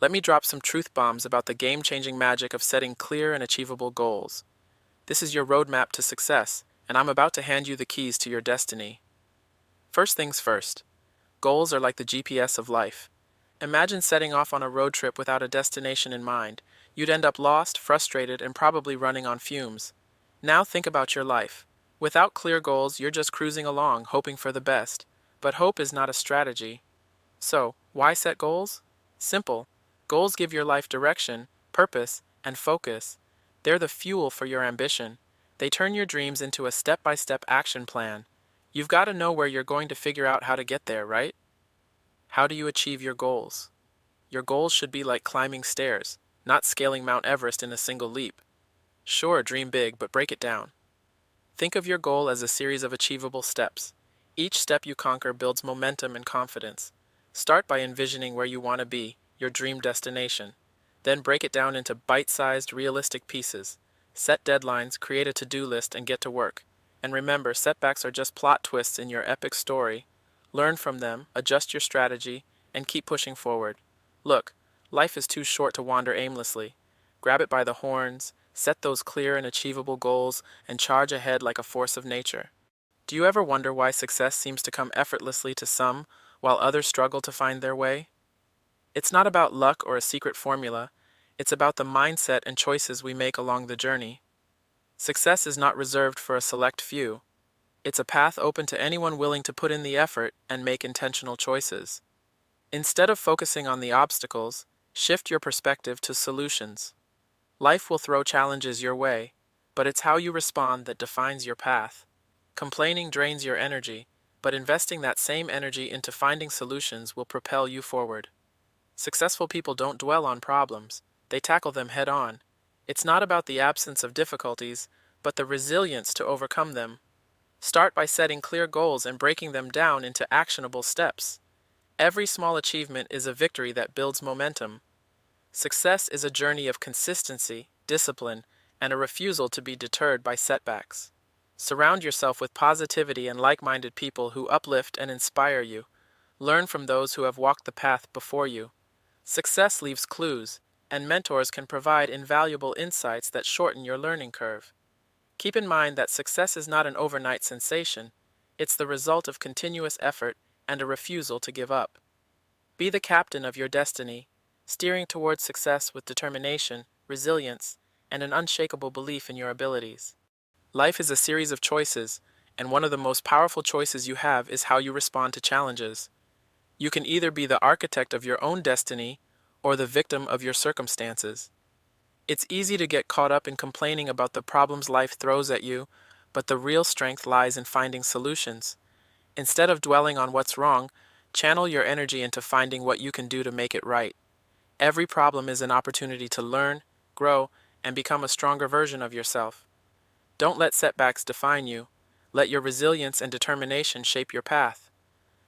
Let me drop some truth bombs about the game-changing magic of setting clear and achievable goals. This is your roadmap to success, and I'm about to hand you the keys to your destiny. First things first, goals are like the GPS of life. Imagine setting off on a road trip without a destination in mind. You'd end up lost, frustrated, and probably running on fumes. Now think about your life. Without clear goals, you're just cruising along, hoping for the best. But hope is not a strategy. So, why set goals? Simple. Goals give your life direction, purpose, and focus. They're the fuel for your ambition. They turn your dreams into a step-by-step action plan. You've got to know where you're going to figure out how to get there, right? How do you achieve your goals? Your goals should be like climbing stairs, not scaling Mount Everest in a single leap. Sure, dream big, but break it down. Think of your goal as a series of achievable steps. Each step you conquer builds momentum and confidence. Start by envisioning where you want to be, your dream destination. Then break it down into bite-sized, realistic pieces. Set deadlines, create a to-do list, and get to work. And remember, setbacks are just plot twists in your epic story. Learn from them, adjust your strategy, and keep pushing forward. Look, life is too short to wander aimlessly. Grab it by the horns, set those clear and achievable goals, and charge ahead like a force of nature. Do you ever wonder why success seems to come effortlessly to some, while others struggle to find their way? It's not about luck or a secret formula, it's about the mindset and choices we make along the journey. Success is not reserved for a select few. It's a path open to anyone willing to put in the effort and make intentional choices. Instead of focusing on the obstacles, shift your perspective to solutions. Life will throw challenges your way, but it's how you respond that defines your path. Complaining drains your energy, but investing that same energy into finding solutions will propel you forward. Successful people don't dwell on problems, they tackle them head on. It's not about the absence of difficulties, but the resilience to overcome them. Start by setting clear goals and breaking them down into actionable steps. Every small achievement is a victory that builds momentum. Success is a journey of consistency, discipline, and a refusal to be deterred by setbacks. Surround yourself with positivity and like-minded people who uplift and inspire you. Learn from those who have walked the path before you. Success leaves clues, and mentors can provide invaluable insights that shorten your learning curve. Keep in mind that success is not an overnight sensation. It's the result of continuous effort and a refusal to give up. Be the captain of your destiny, steering towards success with determination, resilience, and an unshakable belief in your abilities. Life is a series of choices, and one of the most powerful choices you have is how you respond to challenges. You can either be the architect of your own destiny or the victim of your circumstances. It's easy to get caught up in complaining about the problems life throws at you, but the real strength lies in finding solutions. Instead of dwelling on what's wrong, channel your energy into finding what you can do to make it right. Every problem is an opportunity to learn, grow, and become a stronger version of yourself. Don't let setbacks define you. Let your resilience and determination shape your path.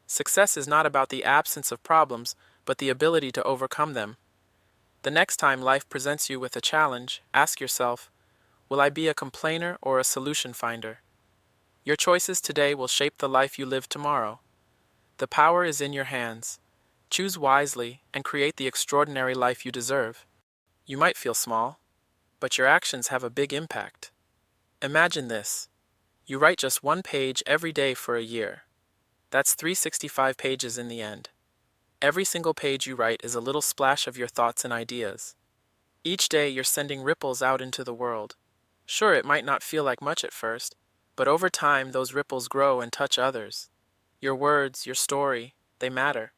Success is not about the absence of problems, but the ability to overcome them. The next time life presents you with a challenge, ask yourself, will I be a complainer or a solution finder? Your choices today will shape the life you live tomorrow. The power is in your hands. Choose wisely and create the extraordinary life you deserve. You might feel small, but your actions have a big impact. Imagine this. You write just one page every day for a year. That's 365 pages in the end. Every single page you write is a little splash of your thoughts and ideas. Each day you're sending ripples out into the world. Sure, it might not feel like much at first, but over time those ripples grow and touch others. Your words, your story, they matter.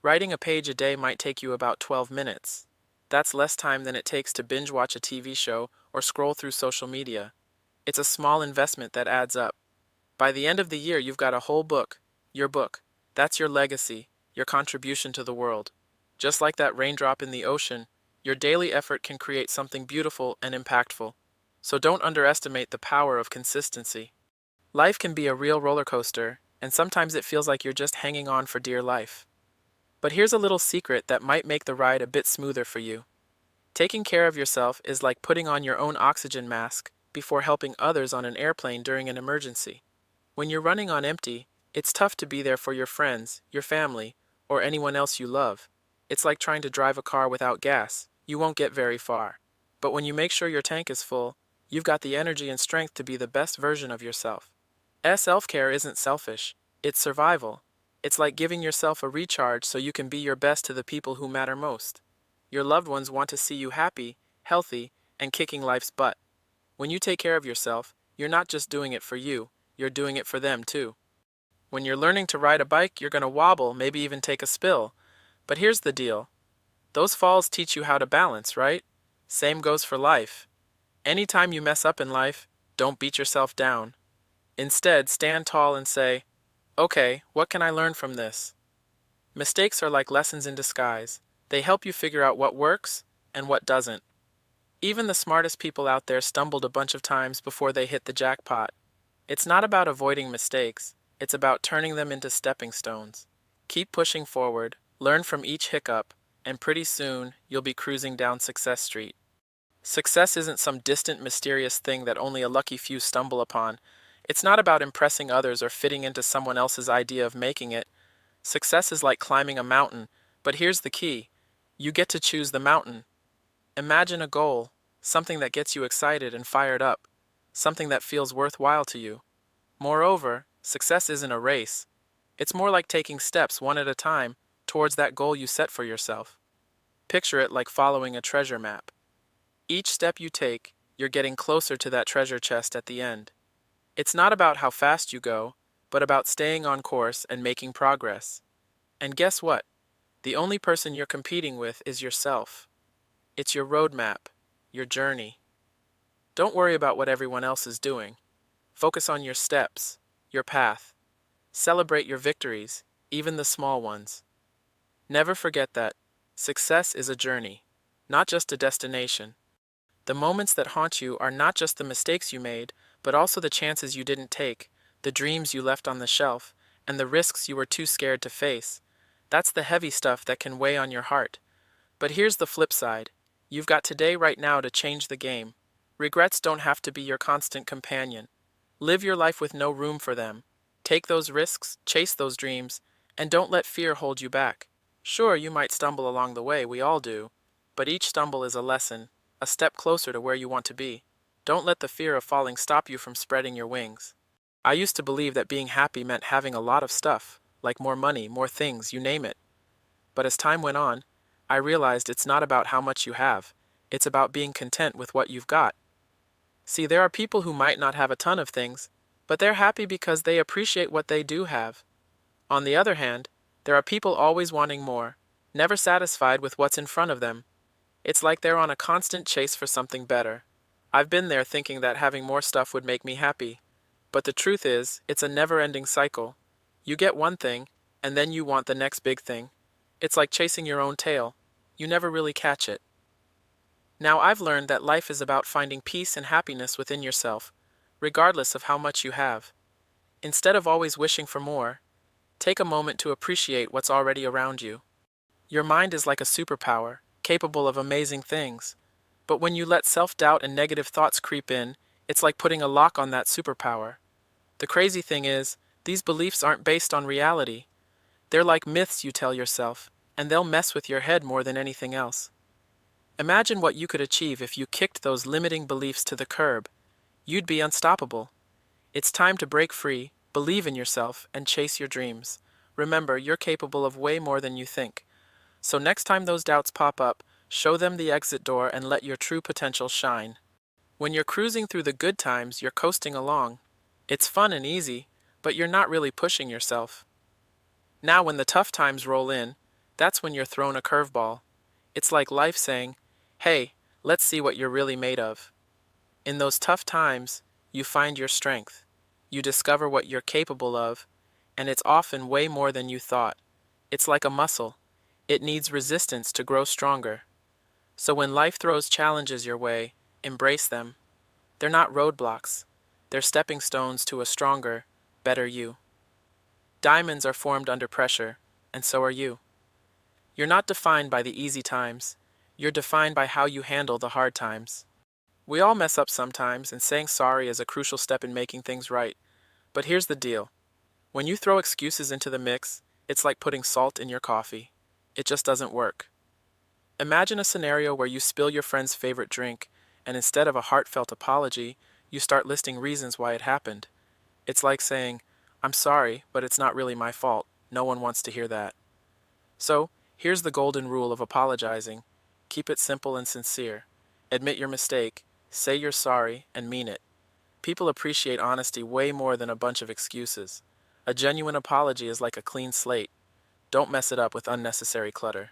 Writing a page a day might take you about 12 minutes. That's less time than it takes to binge watch a TV show or scroll through social media. It's a small investment that adds up. By the end of the year, you've got a whole book. Your book. That's your legacy, your contribution to the world. Just like that raindrop in the ocean, your daily effort can create something beautiful and impactful. So don't underestimate the power of consistency. Life can be a real roller coaster, and sometimes it feels like you're just hanging on for dear life. But here's a little secret that might make the ride a bit smoother for you. Taking care of yourself is like putting on your own oxygen mask before helping others on an airplane during an emergency. When you're running on empty, it's tough to be there for your friends, your family, or anyone else you love. It's like trying to drive a car without gas. You won't get very far. But when you make sure your tank is full, you've got the energy and strength to be the best version of yourself. Self-care isn't selfish. It's survival. It's like giving yourself a recharge so you can be your best to the people who matter most. Your loved ones want to see you happy, healthy, and kicking life's butt. When you take care of yourself, you're not just doing it for you, you're doing it for them too. When you're learning to ride a bike, you're going to wobble, maybe even take a spill. But here's the deal. Those falls teach you how to balance, right? Same goes for life. Anytime you mess up in life, don't beat yourself down. Instead, stand tall and say, okay, what can I learn from this? Mistakes are like lessons in disguise. They help you figure out what works and what doesn't. Even the smartest people out there stumbled a bunch of times before they hit the jackpot. It's not about avoiding mistakes. It's about turning them into stepping stones. Keep pushing forward, learn from each hiccup, and pretty soon you'll be cruising down Success Street. Success isn't some distant, mysterious thing that only a lucky few stumble upon. It's not about impressing others or fitting into someone else's idea of making it. Success is like climbing a mountain, but here's the key. You get to choose the mountain. Imagine a goal, something that gets you excited and fired up, something that feels worthwhile to you. Moreover, success isn't a race. It's more like taking steps one at a time towards that goal you set for yourself. Picture it like following a treasure map. Each step you take, you're getting closer to that treasure chest at the end. It's not about how fast you go, but about staying on course and making progress. And guess what? The only person you're competing with is yourself. It's your roadmap, your journey. Don't worry about what everyone else is doing. Focus on your steps, your path. Celebrate your victories, even the small ones. Never forget that success is a journey, not just a destination. The moments that haunt you are not just the mistakes you made, but also the chances you didn't take, the dreams you left on the shelf, and the risks you were too scared to face. That's the heavy stuff that can weigh on your heart. But here's the flip side. You've got today right now to change the game. Regrets don't have to be your constant companion. Live your life with no room for them. Take those risks, chase those dreams, and don't let fear hold you back. Sure, you might stumble along the way, we all do, but each stumble is a lesson, a step closer to where you want to be. Don't let the fear of falling stop you from spreading your wings. I used to believe that being happy meant having a lot of stuff, like more money, more things, you name it. But as time went on, I realized it's not about how much you have. It's about being content with what you've got. See, there are people who might not have a ton of things, but they're happy because they appreciate what they do have. On the other hand, there are people always wanting more, never satisfied with what's in front of them. It's like they're on a constant chase for something better. I've been there thinking that having more stuff would make me happy. But the truth is, it's a never-ending cycle. You get one thing, and then you want the next big thing. It's like chasing your own tail. You never really catch it. Now I've learned that life is about finding peace and happiness within yourself, regardless of how much you have. Instead of always wishing for more, take a moment to appreciate what's already around you. Your mind is like a superpower, capable of amazing things. But when you let self-doubt and negative thoughts creep in, it's like putting a lock on that superpower. The crazy thing is, these beliefs aren't based on reality. They're like myths you tell yourself, and they'll mess with your head more than anything else. Imagine what you could achieve if you kicked those limiting beliefs to the curb. You'd be unstoppable. It's time to break free, believe in yourself, and chase your dreams. Remember, you're capable of way more than you think. So next time those doubts pop up, show them the exit door and let your true potential shine. When you're cruising through the good times, you're coasting along. It's fun and easy, but you're not really pushing yourself. Now when the tough times roll in, that's when you're thrown a curveball. It's like life saying, hey, let's see what you're really made of. In those tough times, you find your strength. You discover what you're capable of, and it's often way more than you thought. It's like a muscle. It needs resistance to grow stronger. So when life throws challenges your way, embrace them. They're not roadblocks. They're stepping stones to a stronger, better you. Diamonds are formed under pressure, and so are you. You're not defined by the easy times. You're defined by how you handle the hard times. We all mess up sometimes, and saying sorry is a crucial step in making things right. But here's the deal. When you throw excuses into the mix, it's like putting salt in your coffee. It just doesn't work. Imagine a scenario where you spill your friend's favorite drink, and instead of a heartfelt apology, you start listing reasons why it happened. It's like saying, I'm sorry, but it's not really my fault. No one wants to hear that. So, here's the golden rule of apologizing. Keep it simple and sincere. Admit your mistake, say you're sorry, and mean it. People appreciate honesty way more than a bunch of excuses. A genuine apology is like a clean slate. Don't mess it up with unnecessary clutter.